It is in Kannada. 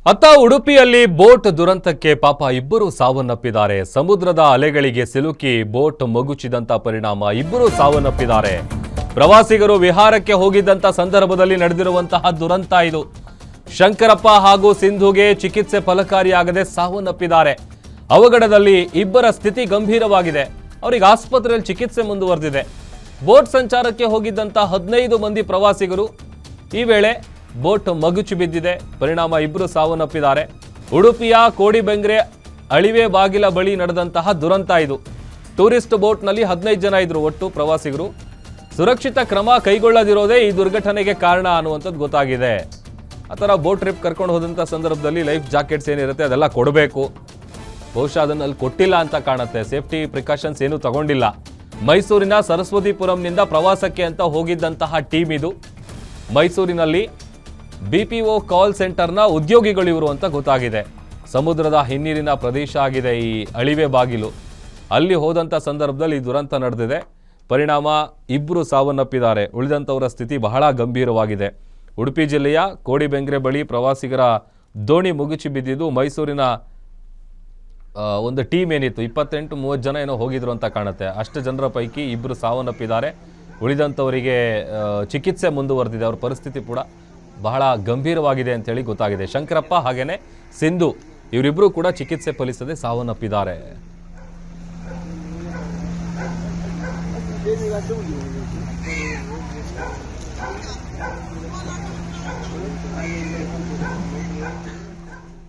ಅತ್ತ ಉಡುಪಿಯಲ್ಲಿ ಬೋಟ್ ದುರಂತಕ್ಕೆ ಪಾಪ ಇಬ್ಬರು ಸಾವನ್ನಪ್ಪಿದ್ದಾರೆ. ಸಮುದ್ರದ ಅಲೆಗಳಿಗೆ ಸಿಲುಕಿ ಬೋಟ್ ಮಗುಚಿದಂತ ಪರಿಣಾಮ ಇಬ್ಬರು ಸಾವನ್ನಪ್ಪಿದ್ದಾರೆ. ಪ್ರವಾಸಿಗರು ವಿಹಾರಕ್ಕೆ ಹೋಗಿದ್ದಂತ ಸಂದರ್ಭದಲ್ಲಿ ನಡೆದಿರುವಂತಹ ದುರಂತ ಇದು. ಶಂಕರಪ್ಪ ಹಾಗೂ ಸಿಂಧುಗೆ ಚಿಕಿತ್ಸೆ ಫಲಕಾರಿಯಾಗದೆ ಸಾವನ್ನಪ್ಪಿದ್ದಾರೆ. ಅವಘಡದಲ್ಲಿ ಇಬ್ಬರ ಸ್ಥಿತಿ ಗಂಭೀರವಾಗಿದೆ. ಅವರಿಗೆ ಆಸ್ಪತ್ರೆಯಲ್ಲಿ ಚಿಕಿತ್ಸೆ ಮುಂದುವರೆದಿದೆ. ಬೋಟ್ ಸಂಚಾರಕ್ಕೆ ಹೋಗಿದ್ದಂತ 15 ಮಂದಿ ಪ್ರವಾಸಿಗರು ಈ ವೇಳೆ ಬೋಟ್ ಮಗುಚಿ ಬಿದ್ದಿದೆ. ಪರಿಣಾಮ ಇಬ್ಬರು ಸಾವನ್ನಪ್ಪಿದ್ದಾರೆ. ಉಡುಪಿಯ ಕೋಡಿಬೆಂಗ್ರೆ ಅಳಿವೆ ಬಾಗಿಲ ಬಳಿ ನಡೆದಂತಹ ದುರಂತ ಇದು. ಟೂರಿಸ್ಟ್ ಬೋಟ್ನಲ್ಲಿ 15 ಜನ ಇದ್ರು ಒಟ್ಟು ಪ್ರವಾಸಿಗರು. ಸುರಕ್ಷಿತ ಕ್ರಮ ಕೈಗೊಳ್ಳದಿರೋದೇ ಈ ದುರ್ಘಟನೆಗೆ ಕಾರಣ ಅನ್ನುವಂಥದ್ದು ಗೊತ್ತಾಗಿದೆ. ಆ ಥರ ಬೋಟ್ ಟ್ರಿಪ್ ಕರ್ಕೊಂಡು ಹೋದಂಥ ಸಂದರ್ಭದಲ್ಲಿ ಲೈಫ್ ಜಾಕೆಟ್ಸ್ ಏನಿರುತ್ತೆ ಅದೆಲ್ಲ ಕೊಡಬೇಕು. ಬಹುಶಃ ಅದನ್ನು ಅಲ್ಲಿ ಕೊಟ್ಟಿಲ್ಲ ಅಂತ ಕಾಣುತ್ತೆ. ಸೇಫ್ಟಿ ಪ್ರಿಕಾಷನ್ಸ್ ಏನೂ ತಗೊಂಡಿಲ್ಲ. ಮೈಸೂರಿನ ಸರಸ್ವತಿಪುರಂನಿಂದ ಪ್ರವಾಸಕ್ಕೆ ಅಂತ ಹೋಗಿದ್ದಂತಹ ಟೀಮ್ ಇದು. ಮೈಸೂರಿನಲ್ಲಿ BPO ಕಾಲ್ ಸೆಂಟರ್ನ ಉದ್ಯೋಗಿಗಳು ಇವರು ಅಂತ ಗೊತ್ತಾಗಿದೆ. ಸಮುದ್ರದ ಹಿನ್ನೀರಿನ ಪ್ರದೇಶ ಆಗಿದೆ ಈ ಅಳಿವೆ ಬಾಗಿಲು. ಅಲ್ಲಿ ಹೋದಂಥ ಸಂದರ್ಭದಲ್ಲಿ ಈ ದುರಂತ ನಡೆದಿದೆ. ಪರಿಣಾಮ ಇಬ್ಬರು ಸಾವನ್ನಪ್ಪಿದ್ದಾರೆ. ಉಳಿದಂಥವರ ಸ್ಥಿತಿ ಬಹಳ ಗಂಭೀರವಾಗಿದೆ. ಉಡುಪಿ ಜಿಲ್ಲೆಯ ಕೋಡಿಬೆಂಗ್ರೆ ಬಳಿ ಪ್ರವಾಸಿಗರ ದೋಣಿ ಮುಗುಚಿ ಬಿದ್ದಿದ್ದು ಮೈಸೂರಿನ ಒಂದು ಟೀಮ್ ಏನಿತ್ತು 28-30 ಜನ ಏನೋ ಹೋಗಿದ್ರು ಅಂತ ಕಾಣುತ್ತೆ. ಅಷ್ಟು ಜನರ ಪೈಕಿ ಇಬ್ಬರು ಸಾವನ್ನಪ್ಪಿದ್ದಾರೆ. ಉಳಿದಂಥವರಿಗೆ ಚಿಕಿತ್ಸೆ ಮುಂದುವರೆದಿದೆ. ಅವರ ಪರಿಸ್ಥಿತಿ ಕೂಡ ಬಹಳ ಗಂಭೀರವಾಗಿದೆ ಅಂತೇಳಿ ಗೊತ್ತಾಗಿದೆ. ಶಂಕರಪ್ಪ ಹಾಗೇನೆ ಸಿಂಧು ಇವರಿಬ್ಬರು ಕೂಡ ಚಿಕಿತ್ಸೆ ಫಲಿಸದೆ ಸಾವನ್ನಪ್ಪಿದ್ದಾರೆ.